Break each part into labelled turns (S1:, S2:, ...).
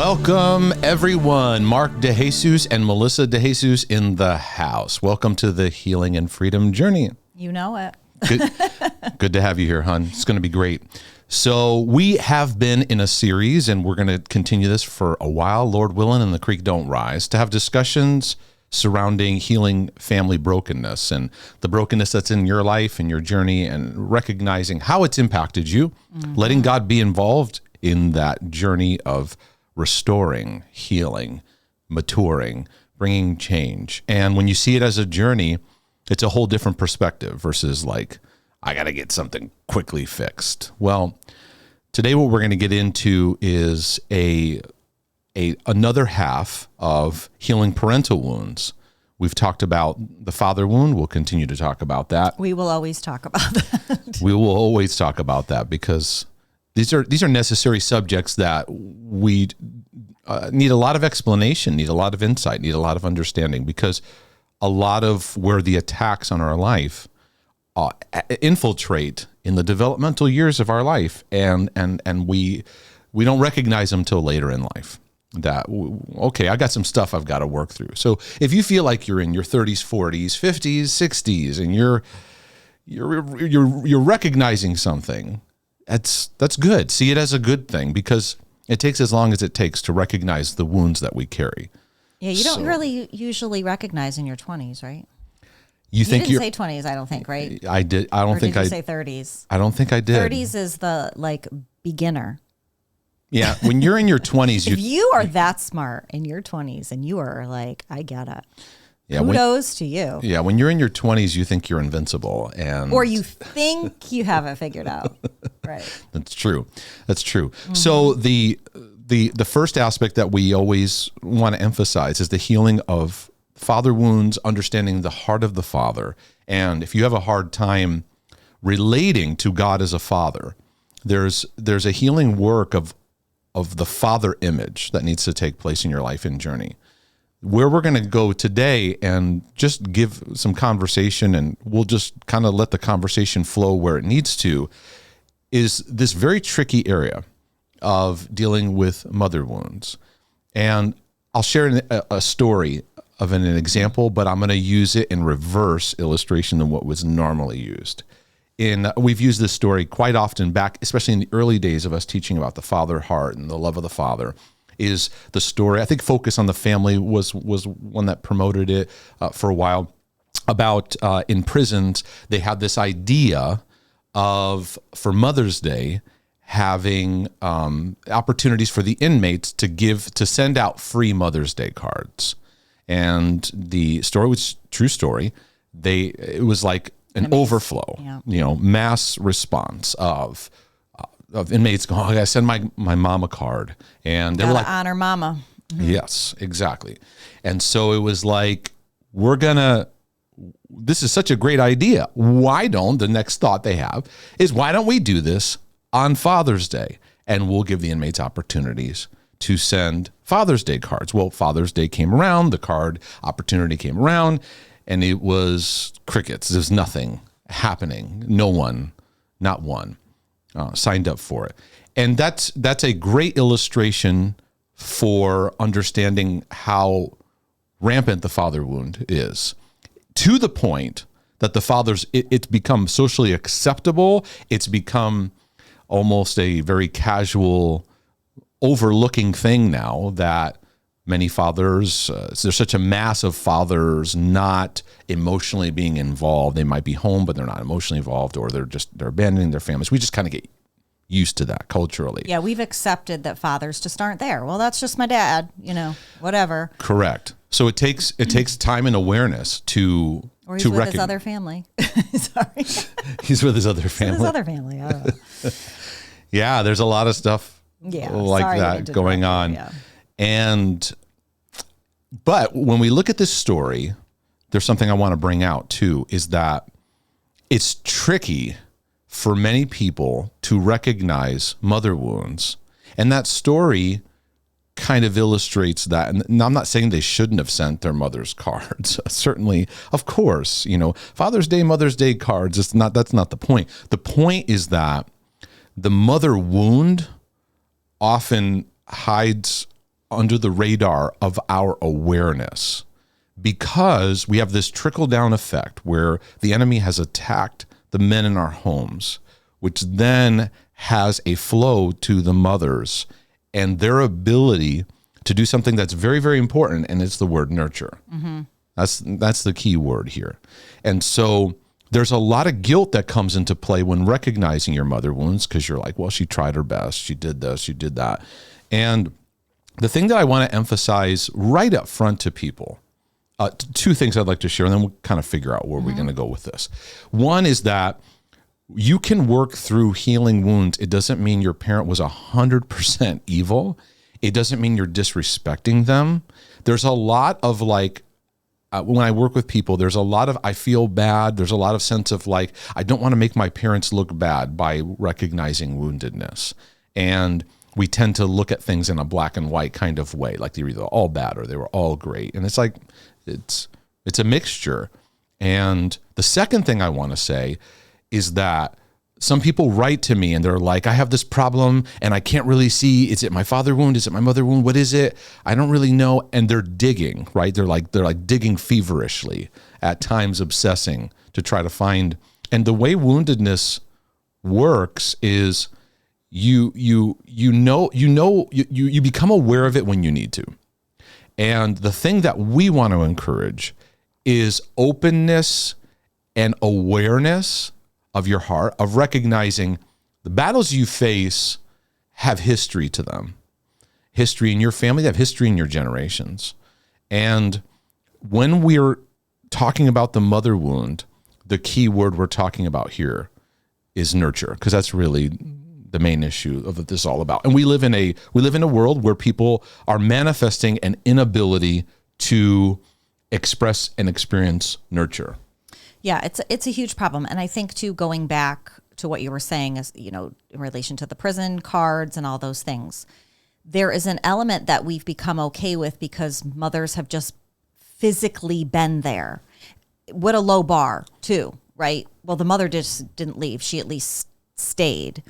S1: Welcome, everyone. Mark DeJesus and Melissa DeJesus in the house. Welcome to the Healing and Freedom Journey.
S2: You know it.
S1: Good to have you here, hon. It's going to be great. So we have been in a series, and we're going to continue this for a while, Lord willing, and the creek don't rise, to have discussions surrounding healing family brokenness and the brokenness that's in your life and your journey, and recognizing how it's impacted you, letting God be involved in that journey of restoring, healing, maturing, bringing change. And when you see it as a journey, it's a whole different perspective versus like, I got to get something quickly fixed. Well, today what we're going to get into is another half of healing parental wounds. We've talked about the father wound. We'll continue to talk about that.
S2: We will always talk about that.
S1: We will always talk about that because these are necessary subjects that we need a lot of explanation, need a lot of insight, need a lot of understanding, because a lot of where the attacks on our life infiltrate in the developmental years of our life, and we don't recognize them till later in life. That, okay, I got some stuff I've got to work through. So if you feel like you're in your 30s, 40s, 50s, 60s, and you're recognizing something, that's good. See it as a good thing, because it takes as long as it takes to recognize the wounds that we carry.
S2: Yeah, you don't really usually recognize in your 20s, right?
S1: You think
S2: didn't say 20s, I don't think, right?
S1: I did. I don't think I
S2: did you say 30s?
S1: I don't think I did.
S2: 30s is the beginner.
S1: Yeah, when you're in your 20s,
S2: if you are that smart in your 20s and you are like, I get it.
S1: Yeah,
S2: kudos to you.
S1: Yeah, when you're in your 20s, you think you're invincible, or
S2: you think you have it figured out. Right.
S1: That's true. Mm-hmm. So the first aspect that we always want to emphasize is the healing of father wounds, understanding the heart of the father. And if you have a hard time relating to God as a father, there's a healing work of the father image that needs to take place in your life and journey. Where we're going to go today and just give some conversation, and we'll just kind of let the conversation flow where it needs to, is this very tricky area of dealing with mother wounds. And I'll share a story of an example, but I'm going to use it in reverse illustration than what was normally used. We've used this story quite often back, especially in the early days of us teaching about the father heart and the love of the father. Is the story, I think Focus on the Family was one that promoted it for a while, about in prisons, they had this idea of, for Mother's Day, having opportunities for the inmates to send out free Mother's Day cards. And the story was true story. It was like an overflow, mass response of inmates going, I gotta send my mom a card. And they were like,
S2: honor mama. Mm-hmm.
S1: Yes, exactly. And so it was like, this is such a great idea. The next thought they have is, why don't we do this on Father's Day? And we'll give the inmates opportunities to send Father's Day cards. Well, Father's Day came around, the card opportunity came around, and it was crickets. There's nothing happening. No one, not one, signed up for it. And that's a great illustration for understanding how rampant the father wound is, to the point that it's become socially acceptable. It's become almost a very casual, overlooking thing now that many fathers, there's such a mass of fathers not emotionally being involved. They might be home, but they're not emotionally involved, or they're abandoning their families. We just kind of get used to that culturally.
S2: Yeah, we've accepted that fathers just aren't there. Well, that's just my dad, whatever.
S1: Correct. So it takes time and awareness to
S2: Or he's with his other family. Sorry.
S1: He's with his other family.
S2: His other family. I don't know.
S1: Yeah, there's a lot of stuff like that going on.
S2: Yeah.
S1: But when we look at this story, there's something I want to bring out too, is that it's tricky for many people to recognize mother wounds. And that story kind of illustrates that. And I'm not saying they shouldn't have sent their mother's cards. Certainly, of course, Father's Day, Mother's Day cards, that's not the point. The point is that the mother wound often hides under the radar of our awareness, because we have this trickle-down effect where the enemy has attacked the men in our homes, which then has a flow to the mothers and their ability to do something that's very, very important, and it's the word nurture. Mm-hmm. That's the key word here. And so there's a lot of guilt that comes into play when recognizing your mother wounds, because you're like, well, she tried her best. She did this, she did that. And the thing that I want to emphasize right up front to people, two things I'd like to share, and then we'll kind of figure out where we're going to go with this. One is that you can work through healing wounds. It doesn't mean your parent was 100% evil. It doesn't mean you're disrespecting them. There's a lot of like, when I work with people, there's a lot of, I feel bad. There's a lot of sense of like, I don't want to make my parents look bad by recognizing woundedness. And we tend to look at things in a black and white kind of way, like they were either all bad or they were all great. And it's like, it's a mixture. And the second thing I want to say is that some people write to me and they're like, I have this problem and I can't really see, is it my father wound? Is it my mother wound? What is it? I don't really know. And they're digging, right? They're like digging feverishly, at times obsessing to try to find. And the way woundedness works is you become aware of it when you need to. And the thing that we want to encourage is openness and awareness of your heart, of recognizing the battles you face have history to them. History in your family, they have history in your generations. And when we're talking about the mother wound, the key word we're talking about here is nurture, because that's really the main issue of what this is all about. And we live in a world where people are manifesting an inability to express and experience nurture.
S2: Yeah, it's a huge problem. And I think too, going back to what you were saying is, in relation to the prison cards and all those things, there is an element that we've become okay with because mothers have just physically been there. What a low bar too, right? Well, the mother just didn't leave. She at least stayed,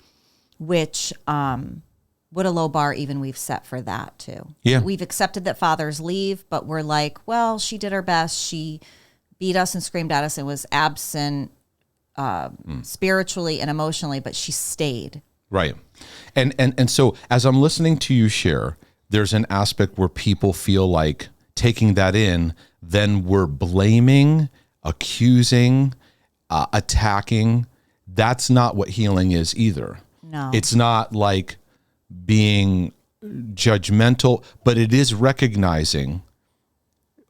S2: which, what a low bar even we've set for that too.
S1: Yeah.
S2: We've accepted that fathers leave, but we're like, well, she did her best. She beat us and screamed at us and was absent spiritually and emotionally, but she stayed.
S1: Right. And so as I'm listening to you share, there's an aspect where people feel like taking that in, then we're blaming, accusing, attacking. That's not what healing is either.
S2: No.
S1: It's not like being judgmental, but it is recognizing,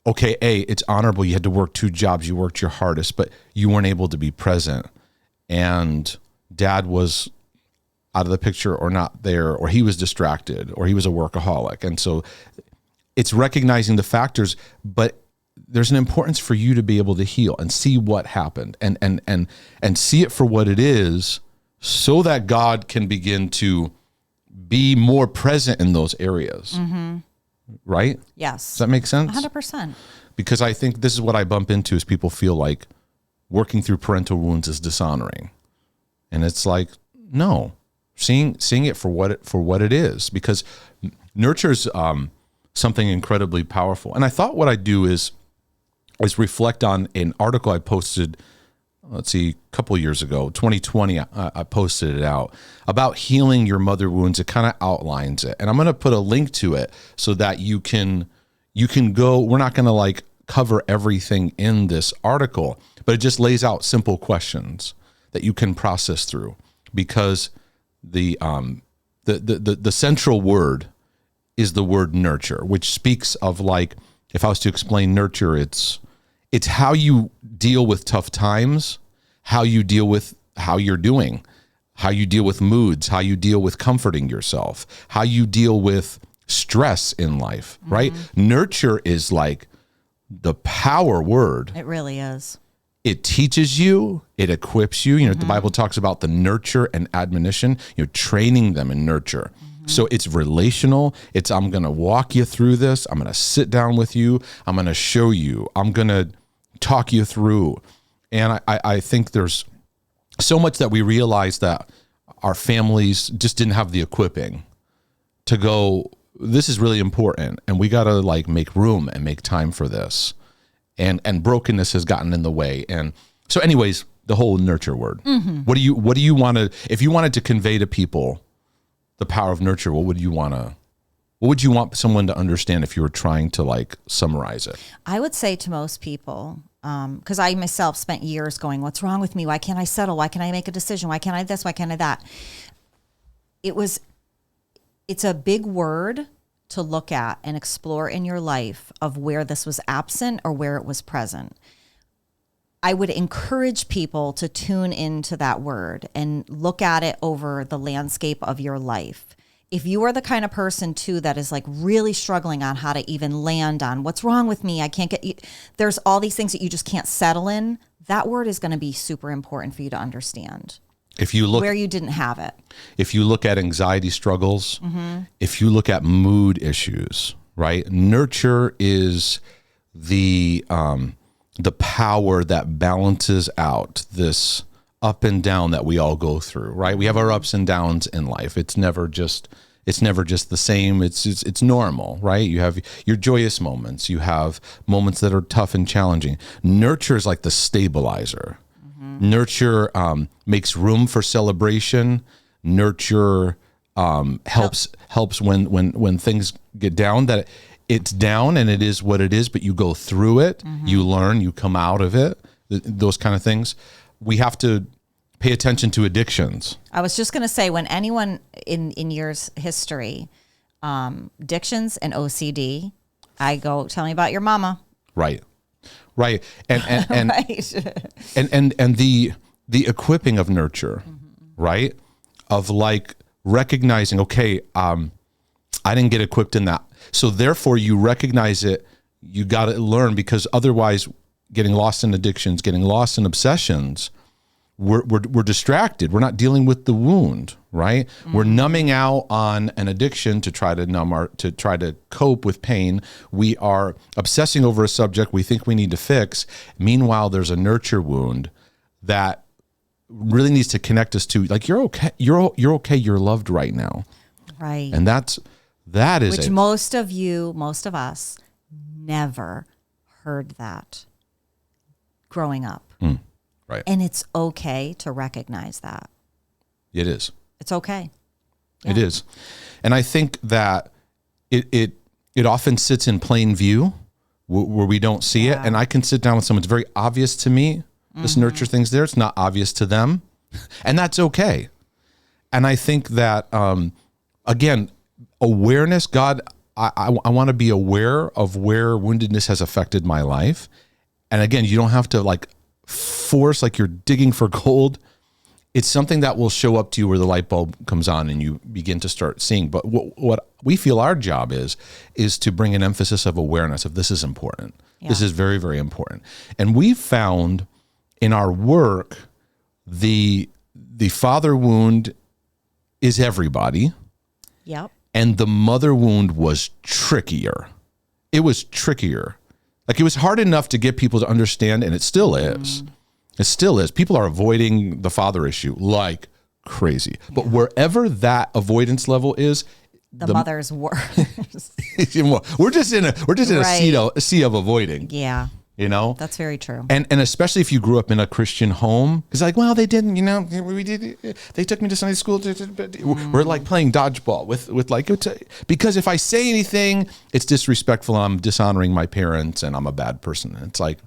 S1: okay, it's honorable. You had to work 2 jobs. You worked your hardest, but you weren't able to be present. And dad was out of the picture or not there, or he was distracted, or he was a workaholic. And so it's recognizing the factors, but there's an importance for you to be able to heal and see what happened and see it for what it is, so that God can begin to be more present in those areas. Mm-hmm. Right?
S2: Yes.
S1: Does that make sense?
S2: 100%.
S1: Because I think this is what I bump into, is people feel like working through parental wounds is dishonoring. And it's like, no, seeing it for what it is, because nurture is something incredibly powerful. And I thought what I'd do is reflect on an article I posted, a couple of years ago, 2020, I posted it out about healing your mother wounds. It kind of outlines it. And I'm going to put a link to it so that you can go. We're not going to like cover everything in this article, but it just lays out simple questions that you can process through, because the central word is the word nurture, which speaks of, like, if I was to explain nurture, it's how you deal with tough times, how you deal with how you're doing, how you deal with moods, how you deal with comforting yourself, how you deal with stress in life, right? Nurture is like the power word.
S2: It really is.
S1: It teaches you, it equips you. The Bible talks about the nurture and admonition, training them in nurture. So it's relational. It's, I'm going to walk you through this. I'm going to sit down with you. I'm going to show you. I'm going to talk you through. And I think there's so much that we realize that our families just didn't have the equipping to go this is really important, and we got to like make room and make time for this. And brokenness has gotten in the way. And so anyways, the whole nurture word. Mm-hmm. What do you want to, if you wanted to convey to people the power of nurture, what would you want someone to understand if you were trying to like summarize it? I
S2: would say to most people, because I myself spent years going, what's wrong with me? Why can't I settle? Why can't I make a decision? Why can't I this? Why can't I that? It's a big word to look at and explore in your life of where this was absent or where it was present. I would encourage people to tune into that word and look at it over the landscape of your life. If you are the kind of person too that is like really struggling on how to even land on what's wrong with me, I can't get, there's all these things that you just can't settle in, that word is going to be super important for you to understand.
S1: If you look
S2: where you didn't have it.
S1: If you look at anxiety struggles, if you look at mood issues, right? Nurture is the power that balances out this up and down that we all go through, right? We have our ups and downs in life. It's never just the same. It's normal, right? You have your joyous moments. You have moments that are tough and challenging. Nurture is like the stabilizer. Nurture makes room for celebration. Nurture helps when things get down, that it's down and it is what it is, but you go through it, you learn, you come out of it, those kind of things. We have to pay attention to addictions.
S2: I was just going to say, when anyone in years history, addictions and OCD, I go, tell me about your mama.
S1: Right. Right. And
S2: right.
S1: and the equipping of nurture, right? Of like recognizing, okay, I didn't get equipped in that. So therefore you recognize it, you got to learn, because otherwise getting lost in addictions, getting lost in obsessions, we're distracted. We're not dealing with the wound, right? We're numbing out on an addiction to try to cope with pain. We are obsessing over a subject we think we need to fix. Meanwhile, there's a nurture wound that really needs to connect us to, like, you're okay. You're okay. You're loved right now.
S2: Right.
S1: And that is
S2: which most of us never heard that growing up.
S1: Right.
S2: And it's okay to recognize that.
S1: It is.
S2: It's okay. Yeah.
S1: It is. And I think that it often sits in plain view where we don't see it. And I can sit down with someone, it's very obvious to me, this nurture thing's there. It's not obvious to them. And that's okay. And I think that, again, awareness, God, I want to be aware of where woundedness has affected my life. And again, you don't have to like force, like you're digging for gold. It's something that will show up to you where the light bulb comes on and you begin to start seeing. But what we feel our job is to bring an emphasis of awareness of this is important. Yeah. This is very, very important. And we found in our work, the father wound is everybody.
S2: Yep.
S1: And the mother wound was trickier. It was trickier. Like, it was hard enough to get people to understand, and it still is. It still is. People are avoiding the father issue like crazy. But wherever that avoidance level is,
S2: the mother's worse.
S1: we're just in a sea of avoiding.
S2: Yeah.
S1: You know?
S2: That's very true.
S1: And especially if you grew up in a Christian home, it's like, well, they didn't, they took me to Sunday school. We're like playing dodgeball with like, because if I say anything, it's disrespectful. I'm dishonoring my parents and I'm a bad person. And it's like,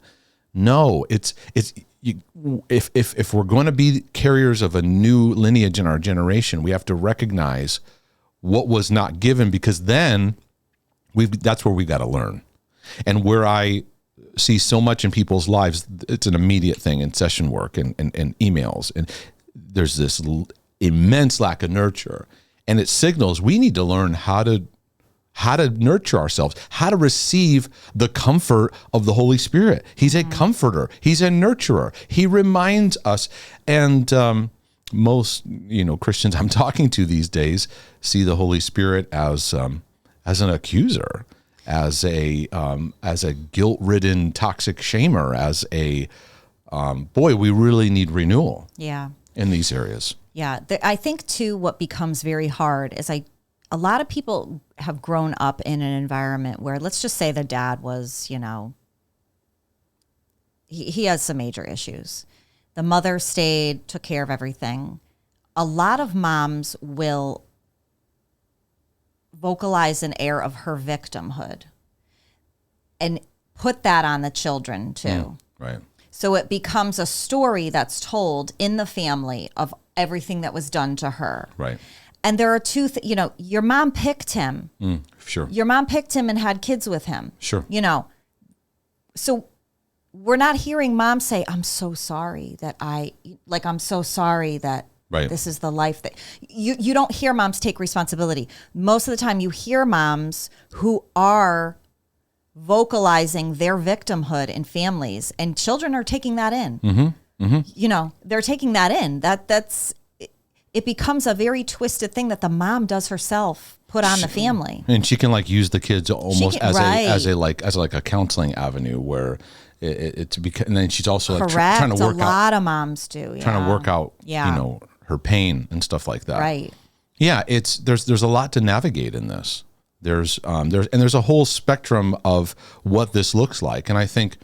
S1: no, if we're going to be carriers of a new lineage in our generation, we have to recognize what was not given, because then that's where we got to learn. And where I see so much in people's lives, it's an immediate thing in session work and emails. And there's this immense lack of nurture. And it signals we need to learn how to nurture ourselves, how to receive the comfort of the Holy Spirit. He's a comforter. He's a nurturer. He reminds us. And most Christians I'm talking to these days see the Holy Spirit as an accuser, as a guilt-ridden toxic shamer, as a boy, we really need renewal.
S2: Yeah.
S1: In these areas.
S2: Yeah, I think too what becomes very hard is a lot of people have grown up in an environment where, let's just say the dad was, he has some major issues. The mother stayed, took care of everything. A lot of moms will vocalize an air of her victimhood and put that on the children too.
S1: Right.
S2: So it becomes a story that's told in the family of everything that was done to her.
S1: Right.
S2: And there are two, your mom picked him.
S1: Sure.
S2: Your mom picked him and had kids with him.
S1: Sure.
S2: So we're not hearing mom say, I'm so sorry that I'm so sorry that
S1: right.
S2: This is the life that you don't hear moms take responsibility. Most of the time you hear moms who are vocalizing their victimhood in families, and children are taking that in. They're taking that in. It becomes a very twisted thing that the mom does herself put on the family,
S1: and she can use the kids almost as a counseling avenue where it's because, and then she's also trying to work out. A
S2: lot of moms do
S1: trying to work out, her pain and stuff like that.
S2: Right.
S1: Yeah, there's a lot to navigate in this. There's a whole spectrum of what this looks like, and I think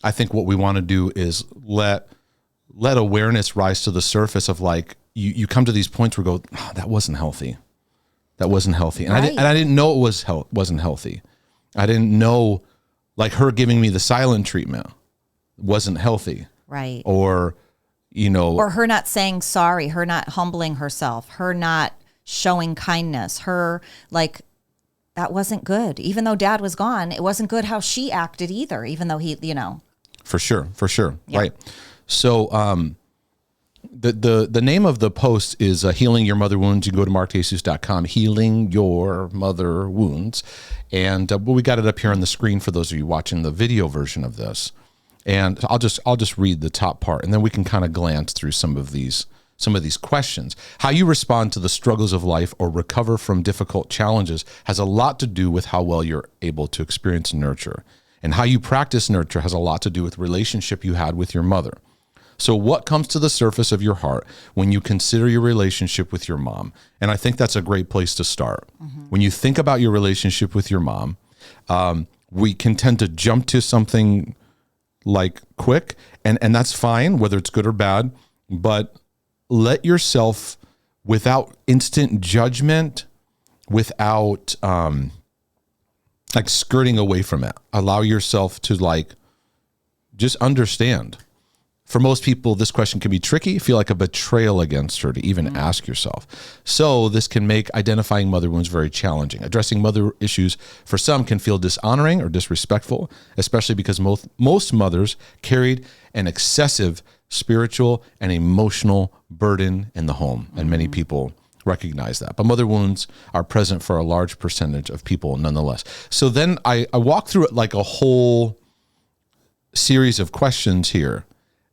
S1: what we want to do is let awareness rise to the surface of you come to these points where you go, oh, that wasn't healthy, and
S2: right.
S1: I didn't know it wasn't healthy. I didn't know her giving me the silent treatment wasn't healthy,
S2: right?
S1: Or
S2: or her not saying sorry, her not humbling herself, her not showing kindness, her that wasn't good. Even though dad was gone, it wasn't good how she acted either, even though he,
S1: For sure.
S2: Yeah.
S1: Right. So the name of the post is Healing Your Mother Wounds. You can go to markdesus.com, Healing Your Mother Wounds. And we got it up here on the screen for those of you watching the video version of this. And I'll just read the top part, and then we can kind of glance through some of these questions. How you respond to the struggles of life or recover from difficult challenges has a lot to do with how well you're able to experience nurture. And how you practice nurture has a lot to do with the relationship you had with your mother. So what comes to the surface of your heart when you consider your relationship with your mom? And I think that's a great place to start. Mm-hmm. When you think about your relationship with your mom, we can tend to jump to something quick, and that's fine, whether it's good or bad, but let yourself, without instant judgment, without skirting away from it, allow yourself to just understand. For most people, this question can be tricky, feel like a betrayal against her to even ask yourself. So this can make identifying mother wounds very challenging. Addressing mother issues for some can feel dishonoring or disrespectful, especially because most mothers carried an excessive spiritual and emotional burden in the home, and many people recognize that. But mother wounds are present for a large percentage of people nonetheless. So then I walk through it like a whole series of questions here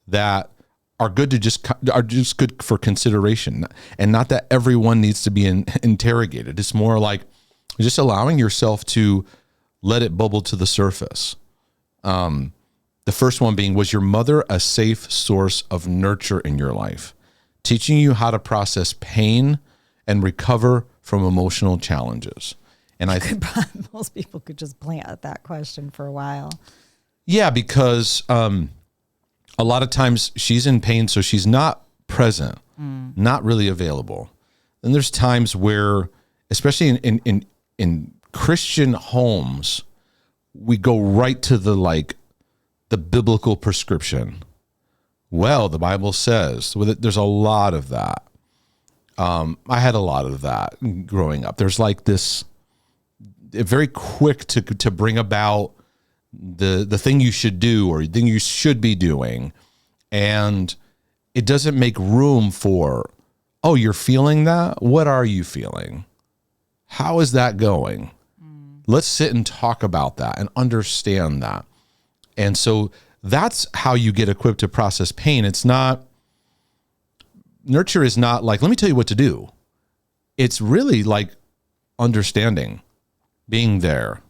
S1: that are good just good for consideration, and not that everyone needs to be interrogated. It's more like just allowing yourself to let it bubble to the surface. The first one being, was your mother a safe source of nurture in your life, teaching you how to process pain and recover from emotional challenges? And
S2: most people could just plant at that question for a while.
S1: Yeah, because a lot of times she's in pain, so she's not present, not really available. And there's times where, especially in Christian homes, we go right to the biblical prescription. Well, the Bible says, there's a lot of that. I had a lot of that growing up. There's this very quick to bring about the thing you should do or the thing you should be doing. And it doesn't make room for, oh, you're feeling that? What are you feeling? How is that going? Let's sit and talk about that and understand that. And so that's how you get equipped to process pain. It's not, nurture is not let me tell you what to do. It's really understanding, being there.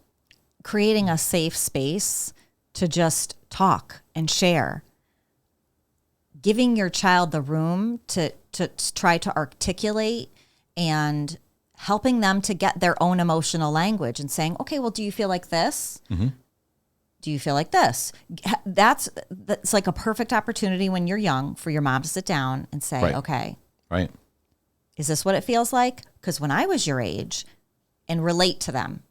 S2: Creating a safe space to just talk and share. Giving your child the room to try to articulate and helping them to get their own emotional language and saying, okay, well, do you feel like this?
S1: Mm-hmm.
S2: Do you feel like this? That's like a perfect opportunity when you're young for your mom to sit down and say,
S1: Right.
S2: okay,
S1: Right.
S2: is this what it feels like? Because when I was your age, and relate to them.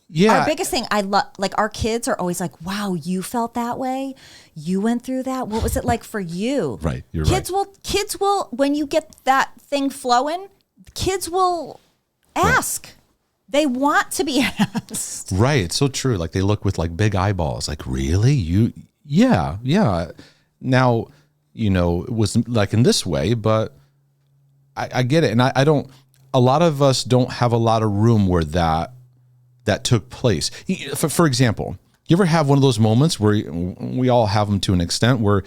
S1: Yeah.
S2: Our biggest thing, I love, like our kids are always like, wow, you felt that way. You went through that. What was it like for you?
S1: Right. You're
S2: kids
S1: right.
S2: Kids will, when you get that thing flowing, kids will ask. Right. They want to be asked.
S1: Right. It's so true. Like they look with like big eyeballs, like, really? Yeah. Now, it was like in this way, but I get it. And I don't, a lot of us don't have a lot of room where that took place. For example, you ever have one of those moments where we all have them to an extent where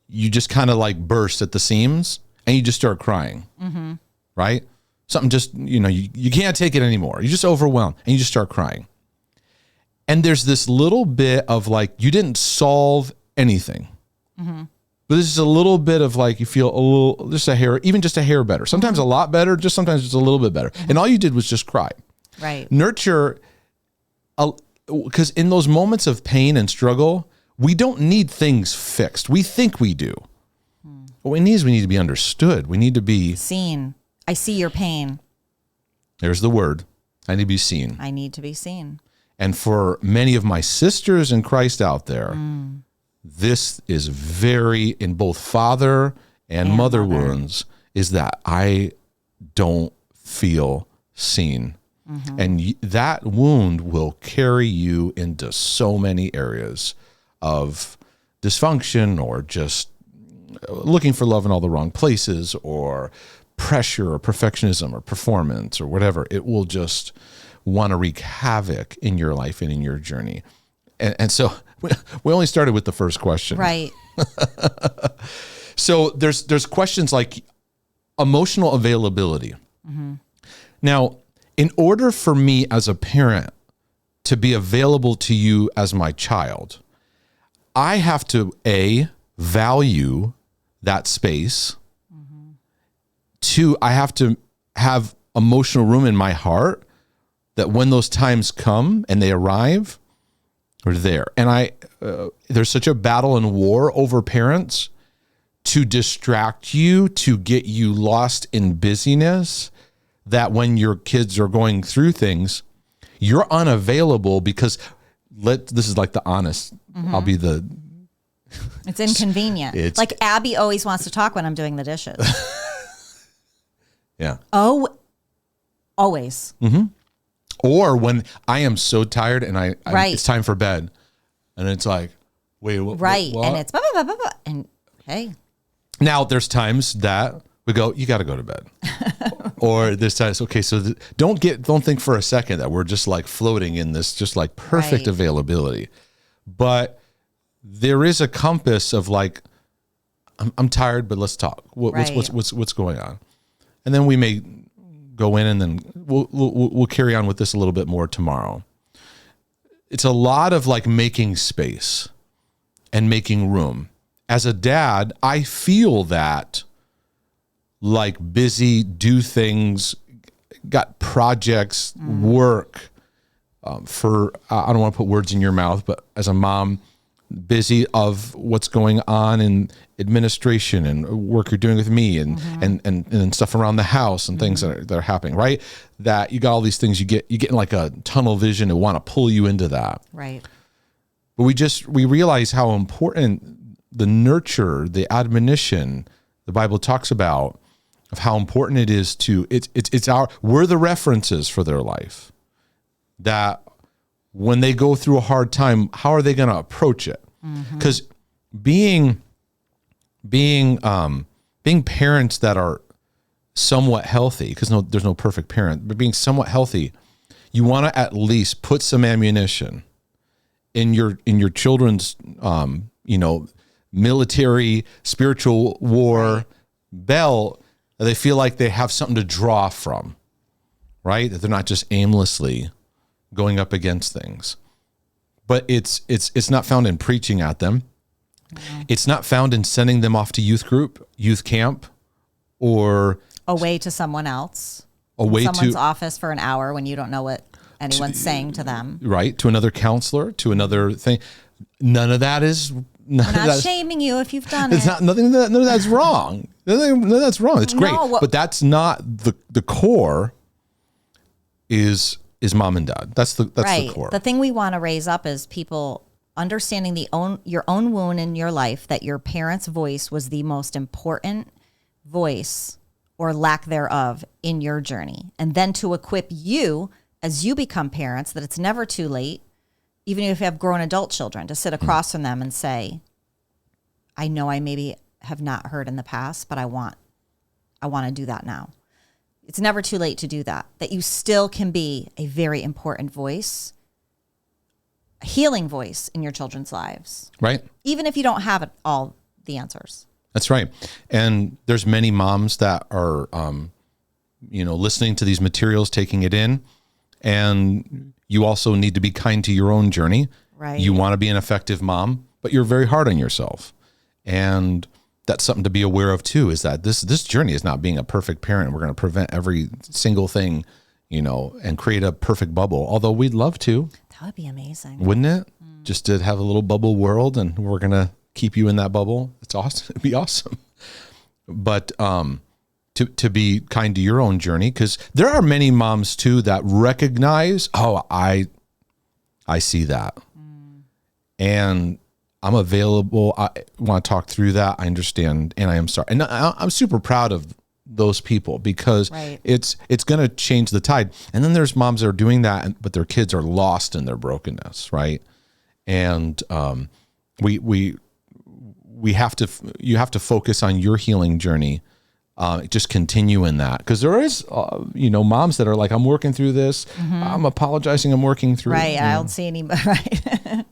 S1: you just kind of like burst at the seams and you just start crying, mm-hmm. right? Something just, you can't take it anymore. You're just overwhelmed and you just start crying. And there's this little bit of like, you didn't solve anything. Mm-hmm. But there's just a little bit of like, you feel a little, just a hair, even just a hair better. Sometimes a lot better, just sometimes just a little bit better. Mm-hmm. And all you did was just cry.
S2: Right.
S1: Nurture, because in those moments of pain and struggle, we don't need things fixed. We think we do. What we need is we need to be understood. We need to be
S2: seen. I see your pain.
S1: There's the word. I need to be seen.
S2: I need to be seen.
S1: And for many of my sisters in Christ out there, this is very, in both father and mother wounds, is that I don't feel seen. Mm-hmm. And that wound will carry you into so many areas of dysfunction or just looking for love in all the wrong places or pressure or perfectionism or performance or whatever. It will just want to wreak havoc in your life and in your journey. And so we only started with the first question.
S2: Right.
S1: So there's questions like emotional availability. Mm-hmm. Now, in order for me as a parent to be available to you as my child, I have to, A, value that space. Mm-hmm. 2, I have to have emotional room in my heart that when those times come and they arrive, we're there. And there's such a battle and war over parents to distract you, to get you lost in busyness, that when your kids are going through things, you're unavailable because this is like the honest, mm-hmm. I'll be the...
S2: It's inconvenient. It's like Abby always wants to talk when I'm doing the dishes.
S1: Yeah.
S2: Oh, always.
S1: Mm-hmm. Or when I am so tired and
S2: right.
S1: It's time for bed. And it's like, wait,
S2: right.
S1: what?
S2: And it's blah, blah, blah, blah, blah. And hey.
S1: Now there's times that we go, you got to go to bed. Or there's times, okay, so don't think for a second that we're just like floating in this just like perfect availability. But there is a compass of like, I'm tired, but let's talk. What's going on? And then we may go in and then we'll carry on with this a little bit more tomorrow. It's a lot of like making space and making room. As a dad, I feel that like busy, do things, got projects, work I don't want to put words in your mouth, but as a mom, busy of what's going on in administration and work you're doing with me and mm-hmm. and stuff around the house and things mm-hmm. that are happening, right? That you got all these things, you get in like a tunnel vision and want to pull you into that.
S2: Right. But
S1: we realize how important the nurture, the admonition the Bible talks about of how important it is to we're the references for their life. That when they go through a hard time, how are they going to approach it? Because being parents that are somewhat healthy, because there's no perfect parent, but being somewhat healthy, you want to at least put some ammunition in your children's military, spiritual war belt. They feel like they have something to draw from, right? That they're not just aimlessly going up against things. But it's not found in preaching at them. Mm-hmm. It's not found in sending them off to youth group, youth camp, or
S2: away to someone else.
S1: away
S2: someone's
S1: to
S2: office for an hour when you don't know what anyone's saying to them.
S1: Right, to another counselor, to another thing. None of that is.
S2: I'm not shaming you if you've done
S1: it's
S2: it.
S1: not nothing. None of that's wrong. None of that's wrong. It's great, but that's not the core. Is mom and dad? That's the core.
S2: The thing we want to raise up is people understanding your own wound in your life, that your parents' voice was the most important voice or lack thereof in your journey. And then to equip you as you become parents, that it's never too late, even if you have grown adult children, to sit across from them and say, I know I maybe have not heard in the past, but I want to do that now. It's never too late to do that, that you still can be a very important voice, a healing voice in your children's lives.
S1: Right.
S2: Even if you don't have all the answers.
S1: That's right. And there's many moms that are, listening to these materials, taking it in. And you also need to be kind to your own journey.
S2: Right.
S1: You want to be an effective mom, but you're very hard on yourself. And that's something to be aware of too, is that this journey is not being a perfect parent. We're going to prevent every single thing, and create a perfect bubble. Although we'd love to. That
S2: would be amazing.
S1: Wouldn't it? Just to have a little bubble world, and we're going to keep you in that bubble. It's awesome. It'd be awesome. But to be kind to your own journey, because there are many moms too that recognize, I see that. And I'm available. I want to talk through that. I understand, and I am sorry. And I'm super proud of those people, because it's going to change the tide. And then there's moms that are doing that, but their kids are lost in their brokenness, right? And you have to focus on your healing journey. Just continue in that, because there is, moms that are like, I'm working through this. Mm-hmm. I'm apologizing. I'm working through.
S2: Right. I don't see any. Right.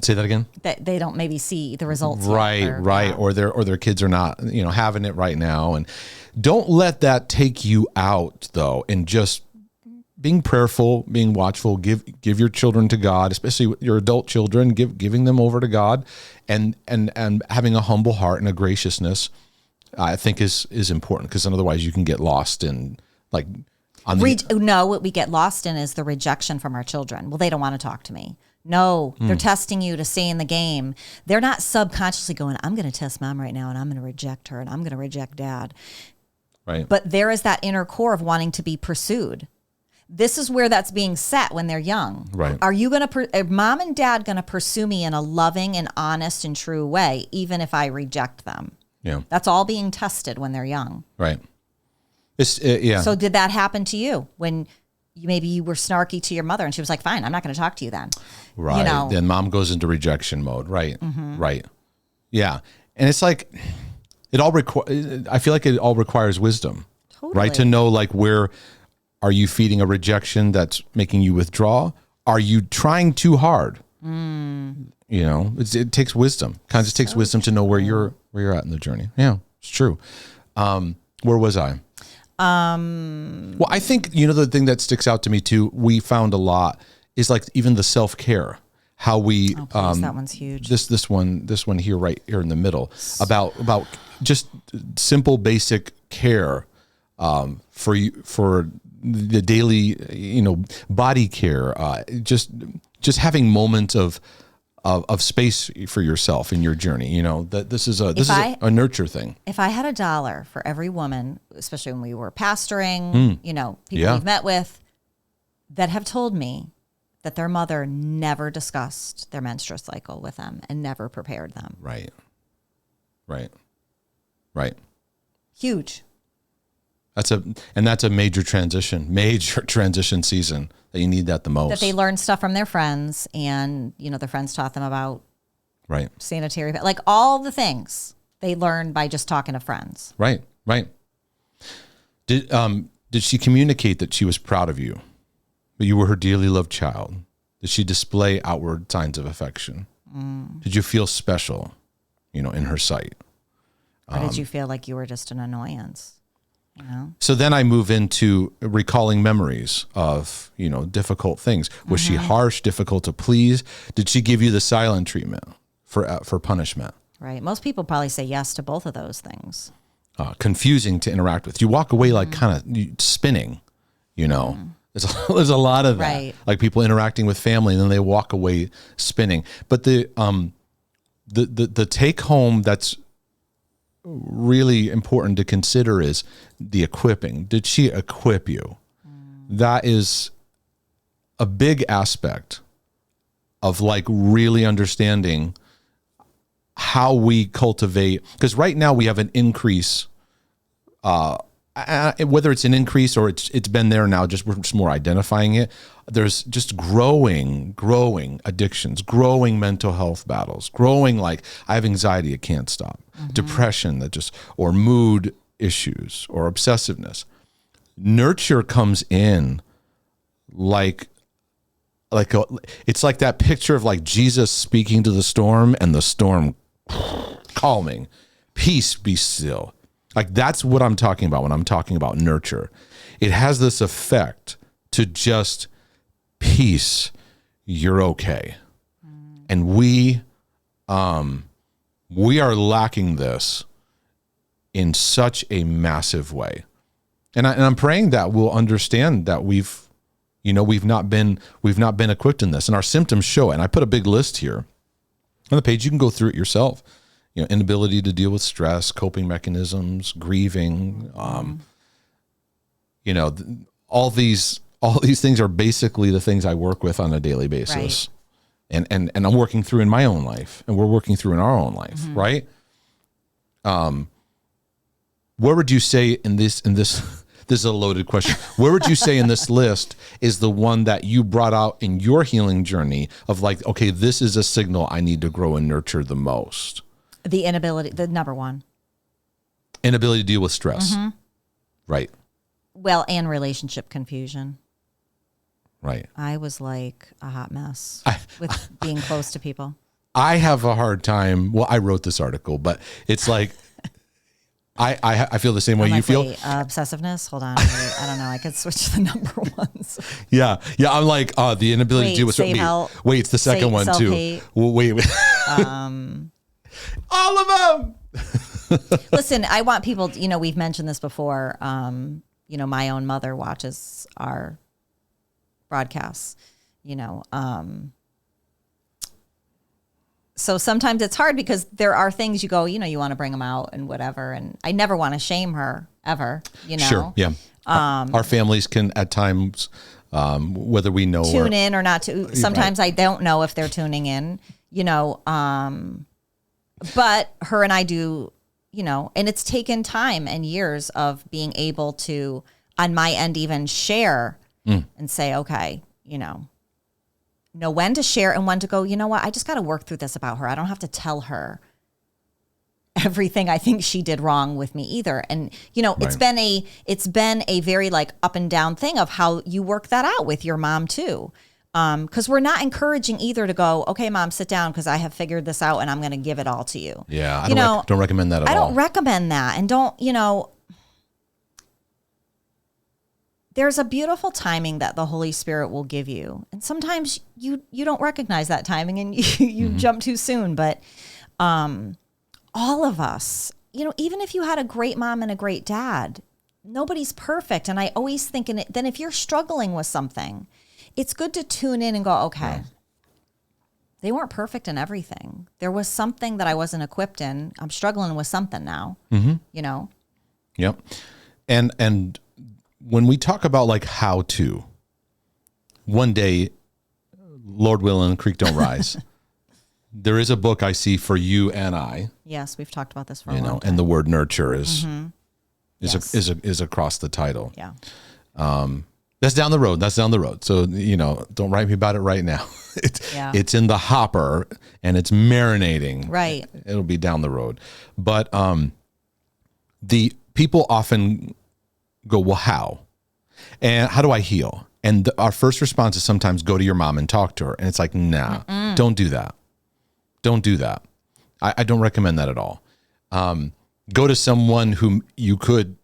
S1: Say that again.
S2: That they don't maybe see the results.
S1: Right. Or their kids are not, having it right now. And don't let that take you out though. And just being prayerful, being watchful, give your children to God, especially your adult children, giving them over to God, and having a humble heart and a graciousness, I think is important, because otherwise you can get lost in like.
S2: No, what we get lost in is the rejection from our children. Well, they don't want to talk to me. No, they're testing you to stay in the game. They're not subconsciously going, I'm going to test mom right now, and I'm going to reject her, and I'm going to reject dad.
S1: Right.
S2: But there is that inner core of wanting to be pursued. This is where that's being set when they're young.
S1: Right.
S2: Are you going to, are mom and dad going to pursue me in a loving and honest and true way, even if I reject them?
S1: Yeah.
S2: That's all being tested when they're young.
S1: Right. Yeah.
S2: So did that happen to you when maybe you were snarky to your mother and she was like, fine, I'm not going to talk to you then?
S1: Right. Then mom goes into rejection mode. Right. Mm-hmm. Right. Yeah. And it's like, I feel like it all requires wisdom, totally. Right? To know, like, where are you feeding a rejection that's making you withdraw? Are you trying too hard? It takes wisdom. Kind of takes wisdom to know where you're at in the journey. Yeah, it's true. Where was I? Well, I think, the thing that sticks out to me too, we found a lot, is like even the self-care, how we,
S2: that one's huge.
S1: This one here, right here in the middle, about just simple, basic care, for the daily, body care, just having moments of space for yourself in your journey. That this is a nurture thing.
S2: If I had $1 for every woman, especially when we were pastoring, people we've met with, that have told me that their mother never discussed their menstrual cycle with them and never prepared them.
S1: Right.
S2: Huge.
S1: That's a major transition season that you need that the most.
S2: That they learned stuff from their friends, and their friends taught them about sanitary, like all the things they learned by just talking to friends.
S1: Right. Did she communicate that she was proud of you, that you were her dearly loved child? Did she display outward signs of affection? Did you feel special, in her sight?
S2: Or did you feel like you were just an annoyance?
S1: So then I move into recalling memories of, difficult things. Was she harsh, difficult to please? Did she give you the silent treatment for punishment?
S2: Right. Most people probably say yes to both of those things.
S1: confusing to interact with. You walk away like kind of spinning, you know. There's a lot of that,
S2: Right.
S1: like people interacting with family and then they walk away spinning. But the take home that's really important to consider is the equipping. Did she equip you? That is a big aspect of like really understanding how we cultivate, because right now we have an increase, whether it's an increase or it's been there now, we're just more identifying it. There's just growing addictions, growing mental health battles, growing like I have anxiety, it can't stop, depression or mood issues or obsessiveness. Nurture comes in it's like that picture of like Jesus speaking to the storm and the storm calming, peace be still. Like that's what I'm talking about when I'm talking about nurture. It has this effect to just peace, you're okay. And we are lacking this in such a massive way. And I'm praying that we'll understand that we've not been equipped in this, and our symptoms show it. And I put a big list here on the page. You can go through it yourself. Inability to deal with stress, coping mechanisms, grieving. All these things are basically the things I work with on a daily basis, right. and I'm working through in my own life, and we're working through in our own life, right? Where would you say in this? This is a loaded question. Where would you say in this list is the one that you brought out in your healing journey of like, okay, this is a signal I need to grow and nurture the most?
S2: The inability, the number one.
S1: Inability to deal with stress. Right.
S2: Well, and relationship confusion.
S1: Right.
S2: I was like a hot mess with being close to people.
S1: I have a hard time. Well, I wrote this article, but it's like, I feel the same way you feel.
S2: Obsessiveness. Hold on. Wait, I don't know. I could switch the number ones.
S1: Yeah. I'm like, the inability to deal with stress. Wait, it's the second one too. Well, wait. All of them.
S2: Listen, I want people, we've mentioned this before. My own mother watches our broadcasts, so sometimes it's hard because there are things you go, you want to bring them out and whatever. And I never want to shame her ever,
S1: Sure. Yeah. Our families can at times, whether we know
S2: tune in or not to, sometimes right. I don't know if they're tuning in, but her and I do, and it's taken time and years of being able to, on my end, even share and say, okay, know when to share and when to go, you know what, I just got to work through this about her. I don't have to tell her everything I think she did wrong with me either. And, right. it's been a very like up and down thing of how you work that out with your mom too. Because we're not encouraging either to go, okay, Mom, sit down because I have figured this out and I'm going to give it all to you.
S1: Yeah, I don't recommend that at all.
S2: I don't recommend that. And there's a beautiful timing that the Holy Spirit will give you. And sometimes you don't recognize that timing and you jump too soon. But all of us, even if you had a great mom and a great dad, nobody's perfect. And I always think then if you're struggling with something, it's good to tune in and go, okay, they weren't perfect in everything. There was something that I wasn't equipped in. I'm struggling with something now,
S1: Yep. And when we talk about like how to, one day, Lord willing, creek don't rise. There is a book I see for you and I.
S2: Yes, we've talked about this for a long time.
S1: And the word nurture is across the title.
S2: Yeah.
S1: That's down the road. So, don't write me about it right now. It's in the hopper and it's marinating.
S2: Right.
S1: It'll be down the road. But the people often go, well, how? And how do I heal? And our first response is sometimes go to your mom and talk to her. And it's like, nah, don't do that. Don't do that. I don't recommend that at all. Go to someone whom you could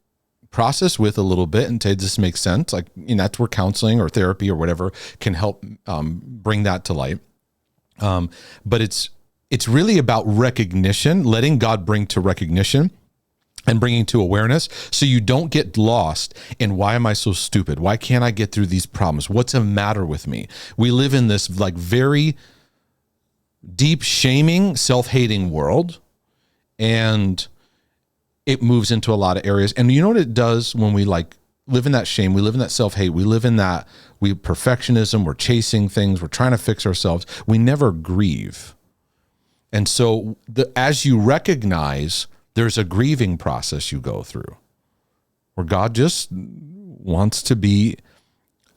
S1: process with a little bit and say, this makes sense. Like, that's where counseling or therapy or whatever can help bring that to light. But it's really about recognition, letting God bring to recognition and bringing to awareness, so you don't get lost in, why am I so stupid? Why can't I get through these problems? What's the matter with me? We live in this like very deep shaming, self-hating world, and it moves into a lot of areas. And you know what it does when we like live in that shame, we live in that self-hate, we live in that perfectionism, we're chasing things, we're trying to fix ourselves. We never grieve. And so as you recognize, there's a grieving process you go through where God just wants to be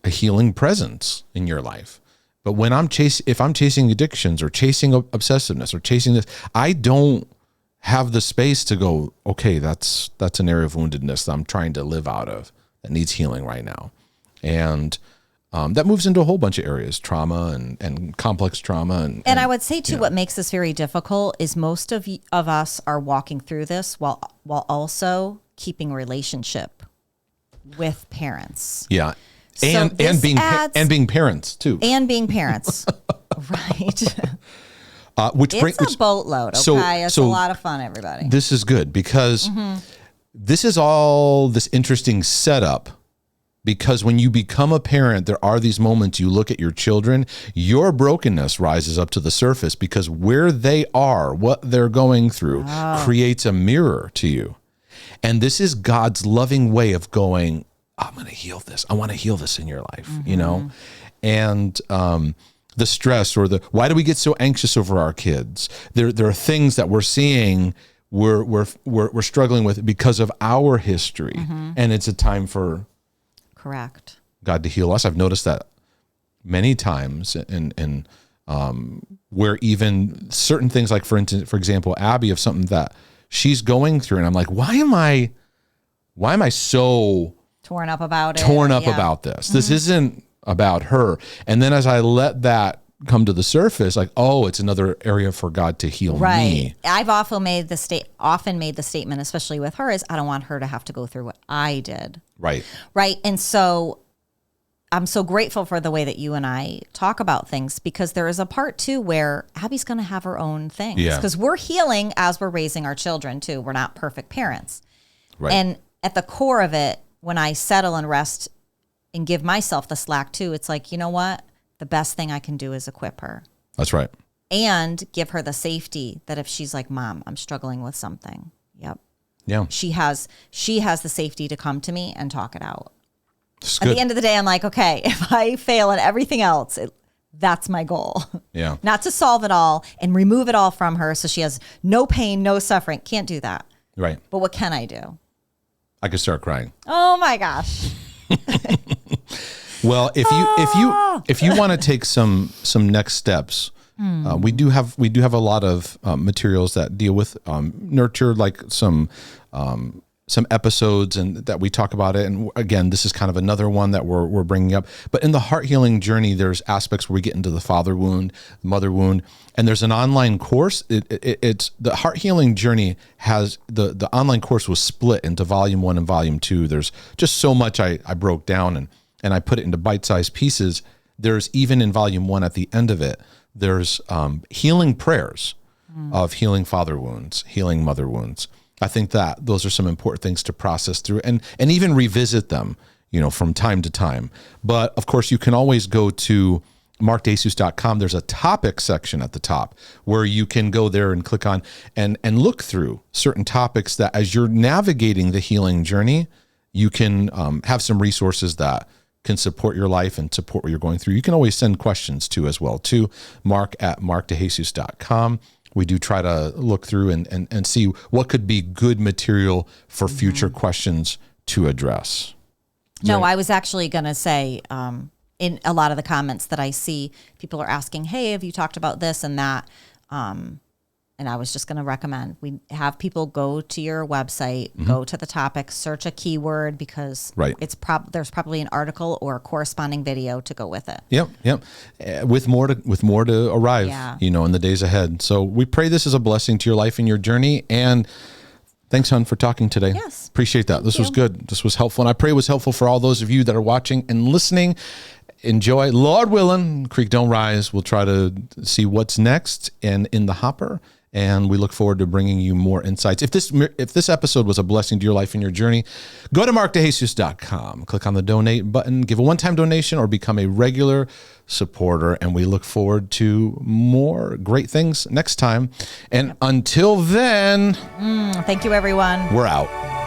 S1: a healing presence in your life. But when if I'm chasing addictions or chasing obsessiveness or chasing this, I don't have the space to go, okay, that's an area of woundedness that I'm trying to live out of that needs healing right now. And that moves into a whole bunch of areas, trauma and complex trauma. And
S2: I would say too, what makes this very difficult is most of us are walking through this while also keeping relationship with parents.
S1: Yeah. And being parents too.
S2: And being parents. Right.
S1: It's
S2: a boatload, okay? It's a lot of fun, everybody.
S1: This is good because this is all this interesting setup, because when you become a parent, there are these moments you look at your children, your brokenness rises up to the surface because where they are, what they're going through creates a mirror to you. And this is God's loving way of going, I'm going to heal this. I want to heal this in your life, you know? And the stress or why do we get so anxious over our kids? There are things that we're seeing we're struggling with because of our history. And it's a time for
S2: correct
S1: God to heal us. I've noticed that many times in where even certain things, like for example, Abby, of something that she's going through, and I'm like, why am I so
S2: torn up about
S1: this? This isn't about her. And then as I let that come to the surface, like, oh, it's another area for God to heal me.
S2: I've often made the statement, especially with her, is I don't want her to have to go through what I did.
S1: Right.
S2: And so I'm so grateful for the way that you and I talk about things, because there is a part too where Abby's going to have her own things, because we're healing as we're raising our children too. We're not perfect parents.
S1: Right.
S2: And at the core of it, when I settle and rest and give myself the slack too, it's like, you know what? The best thing I can do is equip her.
S1: That's right.
S2: And give her the safety that if she's like, Mom, I'm struggling with something. Yep.
S1: Yeah.
S2: She has the safety to come to me and talk it out.
S1: At
S2: the end of the day, I'm like, okay, if I fail at everything else, that's my goal.
S1: Yeah.
S2: Not to solve it all and remove it all from her so she has no pain, no suffering. Can't do that.
S1: Right.
S2: But what can I do?
S1: I could start crying.
S2: Oh my gosh.
S1: Well, if you want to take some next steps, we do have a lot of materials that deal with nurture, like some episodes and that we talk about it. And again, this is kind of another one that we're bringing up. But in the heart healing journey, there's aspects where we get into the father wound, mother wound, and there's an online course. It's the heart healing journey has the online course was split into volume 1 and volume 2. There's just so much I broke down and I put it into bite-sized pieces. There's even in volume 1 at the end of it, there's healing prayers of healing father wounds, healing mother wounds. I think that those are some important things to process through and even revisit them, from time to time. But of course, you can always go to markdejesus.com. There's a topic section at the top where you can go there and click on and look through certain topics that as you're navigating the healing journey, you can have some resources that can support your life and support what you're going through. You can always send questions to as well to mark@markdejesus.com. We do try to look through and see what could be good material for future questions to address.
S2: I was actually going to say, in a lot of the comments that I see, people are asking, hey, have you talked about this and that? And I was just going to recommend we have people go to your website, go to the topic, search a keyword, because there's probably an article or a corresponding video to go with it.
S1: Yep. With more to arrive, in the days ahead. So we pray this is a blessing to your life and your journey. And thanks, hon, for talking today.
S2: Yes.
S1: Appreciate that. This was good. This was helpful. And I pray it was helpful for all those of you that are watching and listening. Enjoy. Lord willing, Creek Don't Rise. We'll try to see what's next and in the hopper. And we look forward to bringing you more insights. If this episode was a blessing to your life and your journey, go to markdejesus.com, click on the donate button, give a one-time donation, or become a regular supporter. And we look forward to more great things next time. And until then,
S2: thank you, everyone.
S1: We're out.